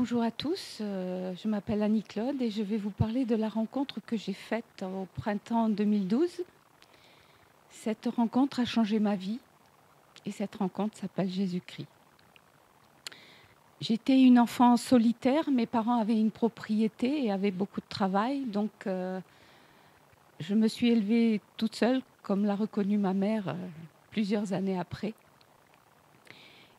Bonjour à tous, je m'appelle Annie-Claude et je vais vous parler de la rencontre que j'ai faite au printemps 2012. Cette rencontre a changé ma vie et cette rencontre s'appelle Jésus-Christ. J'étais une enfant solitaire, mes parents avaient une propriété et avaient beaucoup de travail, donc je me suis élevée toute seule, comme l'a reconnu ma mère plusieurs années après.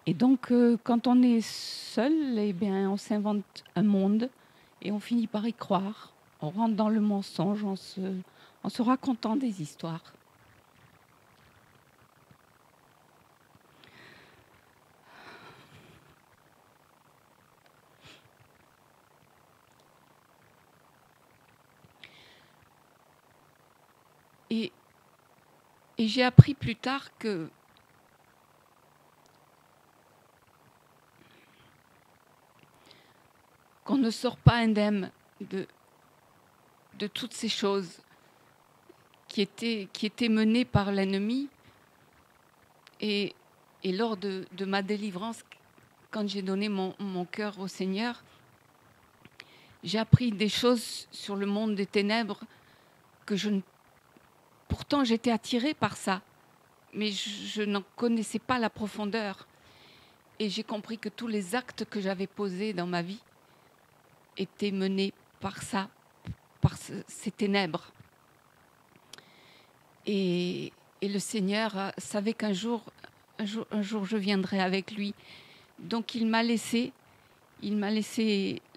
Et donc, quand on est seul, eh bien, on s'invente un monde et on finit par y croire. On rentre dans le mensonge en se racontant des histoires. Et, et j'ai appris plus tard qu'on ne sort pas indemne de toutes ces choses qui étaient menées par l'ennemi. Et lors de ma délivrance, quand j'ai donné mon cœur au Seigneur, j'ai appris des choses sur le monde des ténèbres que je ne... Pourtant, j'étais attirée par ça, mais je n'en connaissais pas la profondeur. Et j'ai compris que tous les actes que j'avais posés dans ma vie étaient menés par ça, par ces ténèbres. Et le Seigneur savait qu'un jour, je viendrais avec lui. Donc il m'a laissé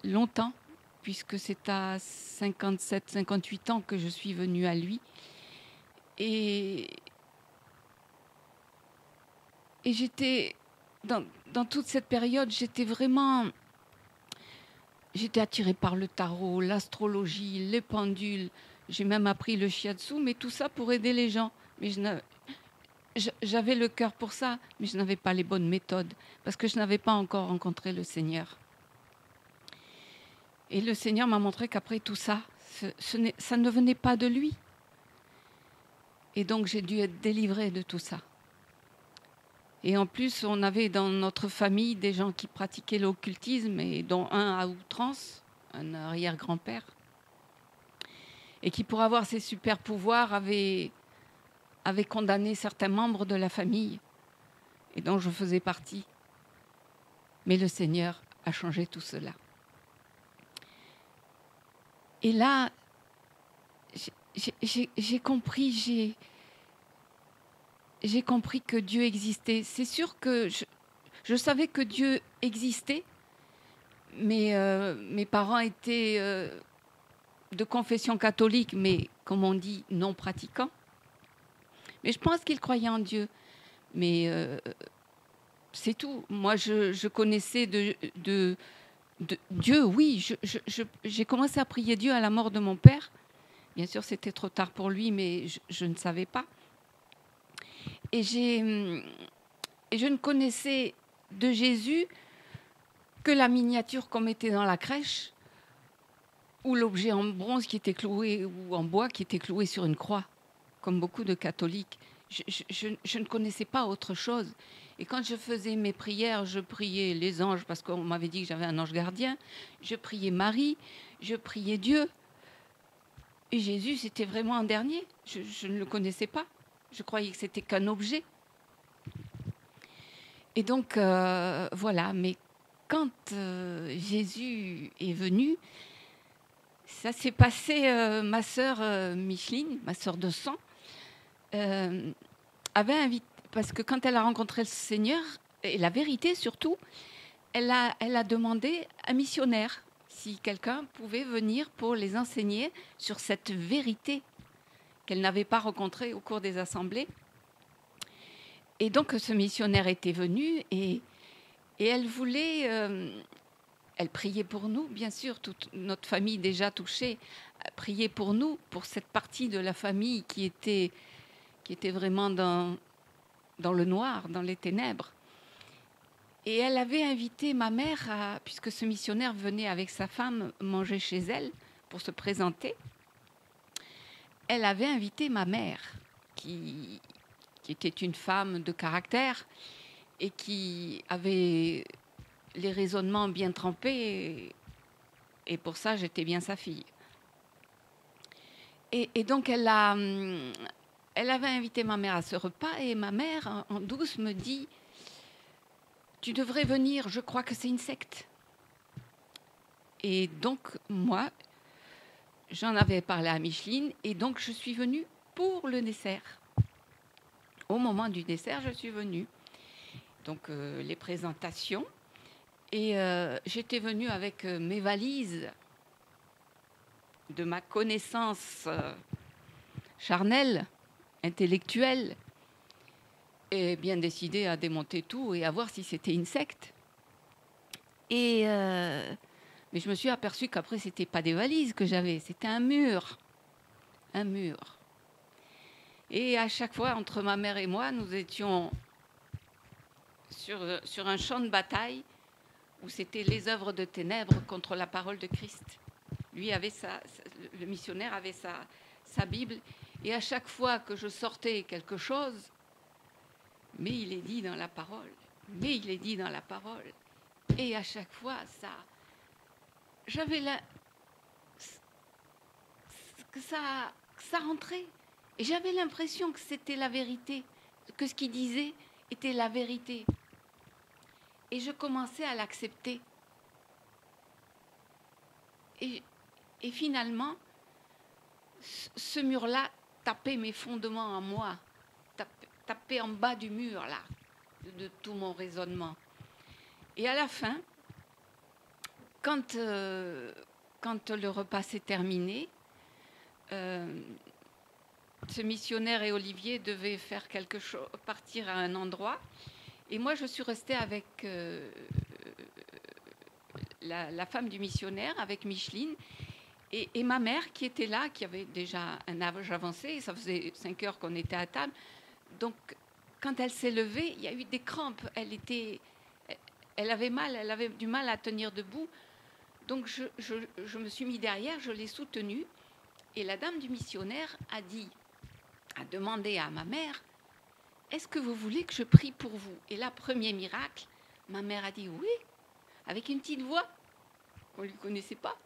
longtemps, puisque c'est à 57, 58 ans que je suis venue à lui. Et j'étais, dans toute cette période, j'étais attirée par le tarot, l'astrologie, les pendules. J'ai même appris le shiatsu, mais tout ça pour aider les gens. Mais j'avais le cœur pour ça, mais je n'avais pas les bonnes méthodes, parce que je n'avais pas encore rencontré le Seigneur. Et le Seigneur m'a montré qu'après tout ça, ça ne venait pas de lui. Et donc j'ai dû être délivrée de tout ça. Et en plus, on avait dans notre famille des gens qui pratiquaient l'occultisme, et dont un à outrance, un arrière-grand-père, et qui, pour avoir ses super pouvoirs, avait condamné certains membres de la famille, et dont je faisais partie. Mais le Seigneur a changé tout cela. Et là, j'ai compris que Dieu existait. C'est sûr que je savais que Dieu existait, mais mes parents étaient de confession catholique, mais comme on dit, non pratiquants. Mais je pense qu'ils croyaient en Dieu. Mais c'est tout. Moi, je connaissais de Dieu, oui. J'ai commencé à prier Dieu à la mort de mon père. Bien sûr, c'était trop tard pour lui, mais je ne savais pas. Et je ne connaissais de Jésus que la miniature qu'on mettait dans la crèche, ou l'objet en bronze qui était cloué, ou en bois qui était cloué sur une croix, comme beaucoup de catholiques. Je ne connaissais pas autre chose. Et quand je faisais mes prières, je priais les anges, parce qu'on m'avait dit que j'avais un ange gardien. Je priais Marie, je priais Dieu. Et Jésus, c'était vraiment un dernier. Je ne le connaissais pas. Je croyais que c'était qu'un objet. Et donc, voilà. Mais quand Jésus est venu, ça s'est passé, ma sœur Micheline, ma sœur de sang, avait invité, parce que quand elle a rencontré le Seigneur, et la vérité surtout, elle a demandé un missionnaire si quelqu'un pouvait venir pour les enseigner sur cette vérité qu'elle n'avait pas rencontrée au cours des assemblées. Et donc ce missionnaire était venu et elle voulait, elle priait pour nous, bien sûr, toute notre famille déjà touchée, priait pour nous, pour cette partie de la famille qui était vraiment dans le noir, dans les ténèbres. Et elle avait invité ma mère, puisque ce missionnaire venait avec sa femme manger chez elle pour se présenter, elle avait invité ma mère, qui était une femme de caractère et qui avait les raisonnements bien trempés, et pour ça, j'étais bien sa fille. Et donc, elle avait invité ma mère à ce repas, et ma mère, en douce, me dit « Tu devrais venir, je crois que c'est une secte. » Et donc, moi, j'en avais parlé à Micheline, et donc je suis venue pour le dessert. Au moment du dessert, je suis venue. Donc, les présentations. Et j'étais venue avec mes valises de ma connaissance charnelle, intellectuelle, et bien décidée à démonter tout et à voir si c'était une secte. Mais je me suis aperçue qu'après, ce n'était pas des valises que j'avais, c'était un mur. Un mur. Et à chaque fois, entre ma mère et moi, nous étions sur un champ de bataille où c'était les œuvres de ténèbres contre la parole de Christ. Lui avait le missionnaire avait sa Bible, et à chaque fois que je sortais quelque chose, mais il est dit dans la parole, mais il est dit dans la parole. Et à chaque fois, j'avais que ça rentrait. Et j'avais l'impression que c'était la vérité, que ce qu'il disait était la vérité. Et je commençais à l'accepter. Et finalement, ce mur-là tapait mes fondements en moi, tapait en bas du mur, là, de tout mon raisonnement. Et à la fin, quand le repas s'est terminé, ce missionnaire et Olivier devaient faire quelque chose, partir à un endroit. Et moi, je suis restée avec la femme du missionnaire, avec Micheline, et ma mère qui était là, qui avait déjà un âge avancé. Ça faisait 5 heures qu'on était à table. Donc, quand elle s'est levée, il y a eu des crampes. Elle avait mal, elle avait du mal à tenir debout. Donc, je me suis mis derrière, je l'ai soutenue. Et la dame du missionnaire a demandé à ma mère, est-ce que vous voulez que je prie pour vous? Et là, premier miracle, ma mère a dit oui, avec une petite voix qu'on ne lui connaissait pas.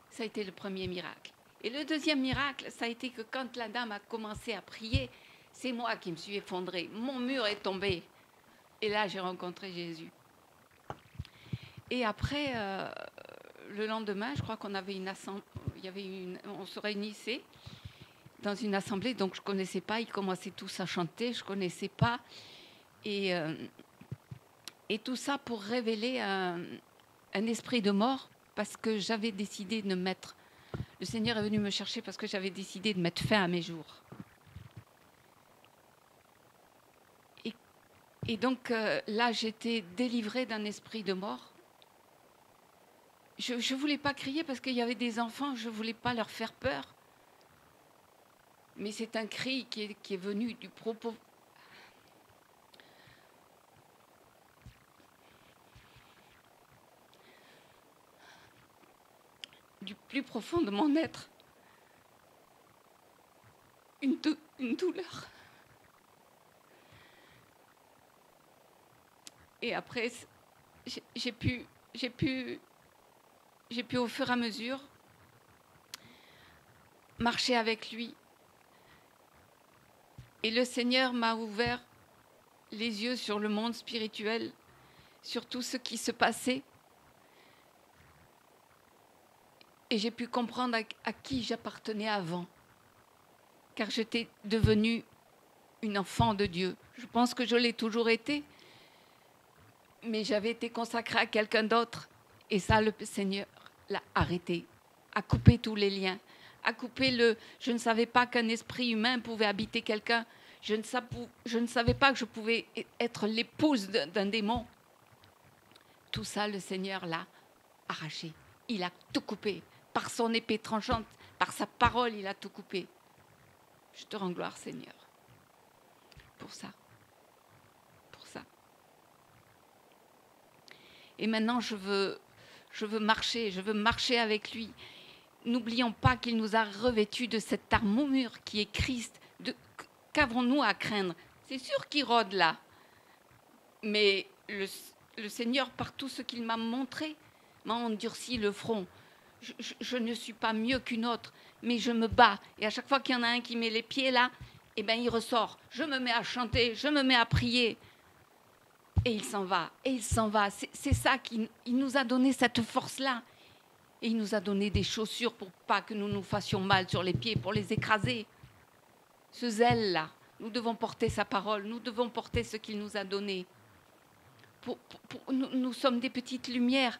Ça a été le premier miracle. Et le deuxième miracle, ça a été que quand la dame a commencé à prier, c'est moi qui me suis effondrée. Mon mur est tombé. Et là, j'ai rencontré Jésus. Et après, le lendemain, je crois qu'on avait une assemblée, on se réunissait dans une assemblée, donc je ne connaissais pas. Ils commençaient tous à chanter, je ne connaissais pas. Et tout ça pour révéler un esprit de mort, parce que j'avais décidé de mettre... Le Seigneur est venu me chercher parce que j'avais décidé de mettre fin à mes jours. Et donc là, j'étais délivrée d'un esprit de mort. Je ne voulais pas crier parce qu'il y avait des enfants, je ne voulais pas leur faire peur. Mais c'est un cri qui est venu du propos... du plus profond de mon être. Une douleur. Et après, j'ai pu au fur et à mesure marcher avec lui. Et le Seigneur m'a ouvert les yeux sur le monde spirituel, sur tout ce qui se passait. Et j'ai pu comprendre à qui j'appartenais avant, car j'étais devenue une enfant de Dieu. Je pense que je l'ai toujours été, mais j'avais été consacrée à quelqu'un d'autre. Et ça, le Seigneur l'a arrêté, a coupé tous les liens, a coupé le... Je ne savais pas qu'un esprit humain pouvait habiter quelqu'un. Je ne savais pas que je pouvais être l'épouse d'un démon. Tout ça, le Seigneur l'a arraché. Il a tout coupé. Par son épée tranchante, par sa parole, il a tout coupé. Je te rends gloire, Seigneur, pour ça. Pour ça. Et maintenant, je veux marcher avec lui. N'oublions pas qu'il nous a revêtus de cette armure qui est Christ. Qu'avons-nous à craindre? C'est sûr qu'il rôde là. Mais le Seigneur, par tout ce qu'il m'a montré, m'a endurci le front. Je ne suis pas mieux qu'une autre, mais je me bats. Et à chaque fois qu'il y en a un qui met les pieds là, eh ben, il ressort. Je me mets à chanter, je me mets à prier. Et il s'en va, et il s'en va. C'est ça qu'il nous a donné, cette force-là. Et il nous a donné des chaussures pour pas que nous nous fassions mal sur les pieds, pour les écraser. Ce zèle-là, nous devons porter sa parole, nous devons porter ce qu'il nous a donné. Nous sommes des petites lumières,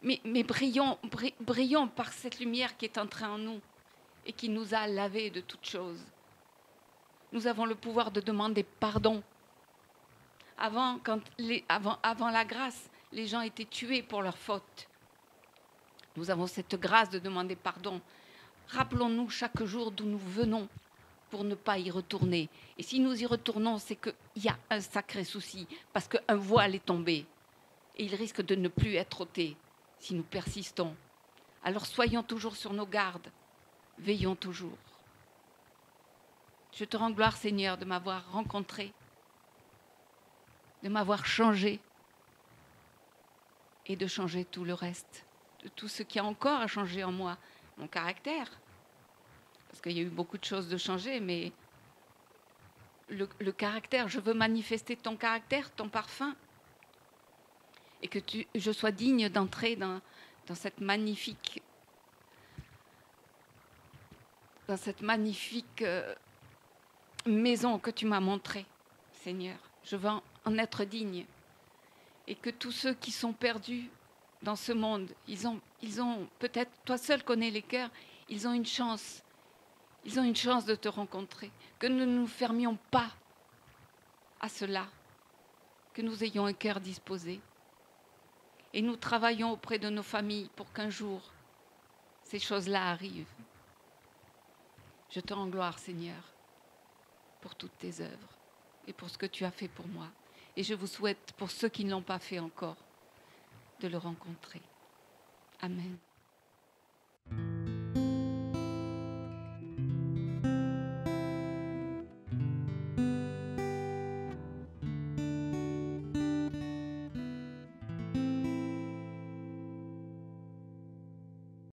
mais brillons par cette lumière qui est entrée en nous et qui nous a lavés de toutes choses. Nous avons le pouvoir de demander pardon. Avant la grâce, les gens étaient tués pour leurs fautes. Nous avons cette grâce de demander pardon. Rappelons-nous chaque jour d'où nous venons pour ne pas y retourner. Et si nous y retournons, c'est qu'il y a un sacré souci, parce qu'un voile est tombé. Et il risque de ne plus être ôté si nous persistons. Alors soyons toujours sur nos gardes. Veillons toujours. Je te rends gloire, Seigneur, de m'avoir rencontré, de m'avoir changé et de changer tout le reste, de tout ce qui a encore à changer en moi, mon caractère. Parce qu'il y a eu beaucoup de choses de changer, mais le caractère, je veux manifester ton caractère, ton parfum, et que je sois digne d'entrer dans cette magnifique maison que tu m'as montrée, Seigneur. Je veux en être digne. Et que tous ceux qui sont perdus dans ce monde, ils ont peut-être, toi seul connais les cœurs, ils ont une chance. Ils ont une chance de te rencontrer. Que nous ne nous fermions pas à cela. Que nous ayons un cœur disposé. Et nous travaillons auprès de nos familles pour qu'un jour, ces choses-là arrivent. Je te rends gloire, Seigneur, pour toutes tes œuvres et pour ce que tu as fait pour moi. Et je vous souhaite, pour ceux qui ne l'ont pas fait encore, de le rencontrer. Amen.